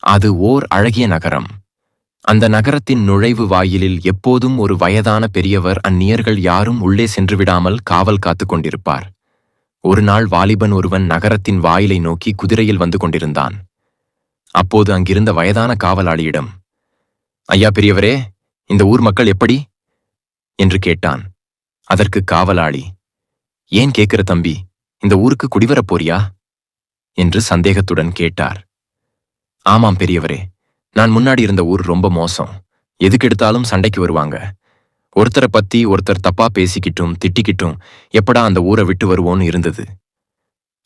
அது ஓர் அழகிய நகரம். அந்த நகரத்தின் நுழைவு வாயிலில் எப்போதும் ஒரு வயதான பெரியவர் அந்நியர்கள் யாரும் உள்ளே சென்று விடாமல் காவல் காத்துக் கொண்டிருப்பார். ஒரு நாள் வாலிபன் ஒருவன் நகரத்தின் வாயிலை நோக்கி குதிரையில் வந்து கொண்டிருந்தான். அப்போது அங்கிருந்த வயதான காவலாளியிடம், ஐயா பெரியவரே, இந்த ஊர் மக்கள் எப்படி என்று கேட்டான். அதற்கு காவலாளி, ஏன் கேட்கிற தம்பி, இந்த ஊருக்கு குடிவரப் போறியா என்று சந்தேகத்துடன் கேட்டார். ஆமாம் பெரியவரே, நான் முன்னாடி இருந்த ஊர் ரொம்ப மோசம். எதுக்கெடுத்தாலும் சண்டைக்கு வருவாங்க. ஒருத்தரை பத்தி ஒருத்தர் தப்பா பேசிக்கிட்டும் திட்டிக்கிட்டும் எப்படா அந்த ஊரை விட்டு வருவோன்னு இருந்தது.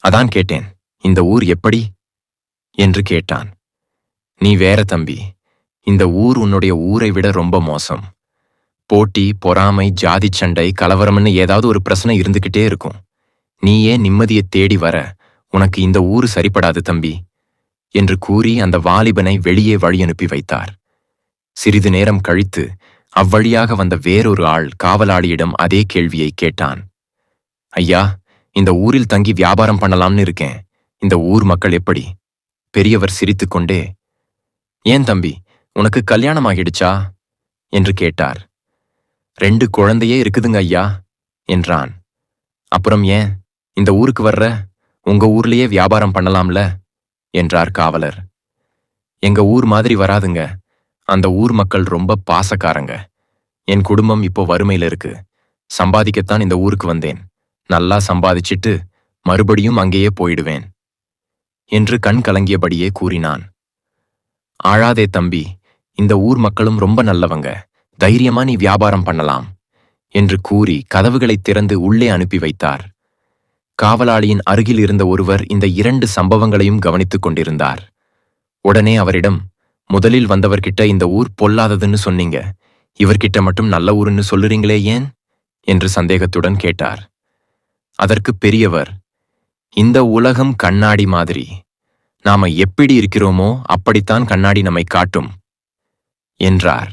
அதான் கேட்டேன், இந்த ஊர் எப்படி என்று கேட்டான். நீ வேற தம்பி, இந்த ஊர் உன்னுடைய ஊரை விட ரொம்ப மோசம். போட்டி, பொறாமை, ஜாதி சண்டை, கலவரம்னு ஏதாவது ஒரு பிரச்சனை இருந்துகிட்டே இருக்கும். நீயே நிம்மதியை தேடி வர உனக்கு இந்த ஊரு சரிப்படாது தம்பி என்று கூறி அந்த வாலிபனை வெளியே வழி அனுப்பி வைத்தார். சிறிது நேரம் கழித்து அவ்வழியாக வந்த வேறொரு ஆள் காவலாளியிடம் அதே கேள்வியை கேட்டான். ஐயா, இந்த ஊரில் தங்கி வியாபாரம் பண்ணலாம்னு இருக்கேன். இந்த ஊர் மக்கள் எப்படி? பெரியவர் சிரித்துக்கொண்டே, ஏன் தம்பி, உனக்கு கல்யாணம் ஆகிடுச்சா என்று கேட்டார். 2 குழந்தையே இருக்குதுங்க ஐயா என்றான். அப்புறம் ஏன் இந்த ஊருக்கு வர்ற? உங்க ஊர்லயே வியாபாரம் பண்ணலாம்ல என்றார் காவலர். எங்க ஊர் மாதிரி வராதுங்க. அந்த ஊர் மக்கள் ரொம்ப பாசக்காரங்க. என் குடும்பம் இப்போ வறுமையில இருக்கு. சம்பாதிக்கத்தான் இந்த ஊருக்கு வந்தேன். நல்லா சம்பாதிச்சிட்டு மறுபடியும் அங்கேயே போயிடுவேன் என்று கண் கலங்கியபடியே கூறினான். ஆழாதே தம்பி, இந்த ஊர் மக்களும் ரொம்ப நல்லவங்க. தைரியமா நீ வியாபாரம் பண்ணலாம் என்று கூறி கதவுகளை திறந்து உள்ளே அனுப்பி வைத்தார். காவலாளியின் அருகில் இருந்த ஒருவர் இந்த 2 சம்பவங்களையும் கவனித்துக் கொண்டிருந்தார். உடனே அவரிடம், முதலில் வந்தவர்கிட்ட இந்த ஊர் பொல்லாததுன்னு சொன்னீங்க, இவர்கிட்ட மட்டும் நல்ல ஊருன்னு சொல்லுறீங்களே ஏன் என்று சந்தேகத்துடன் கேட்டார். அதற்கு பெரியவர், இந்த உலகம் கண்ணாடி மாதிரி. நாம எப்படி இருக்கிறோமோ அப்படித்தான் கண்ணாடி நம்மை காட்டும் என்றார்.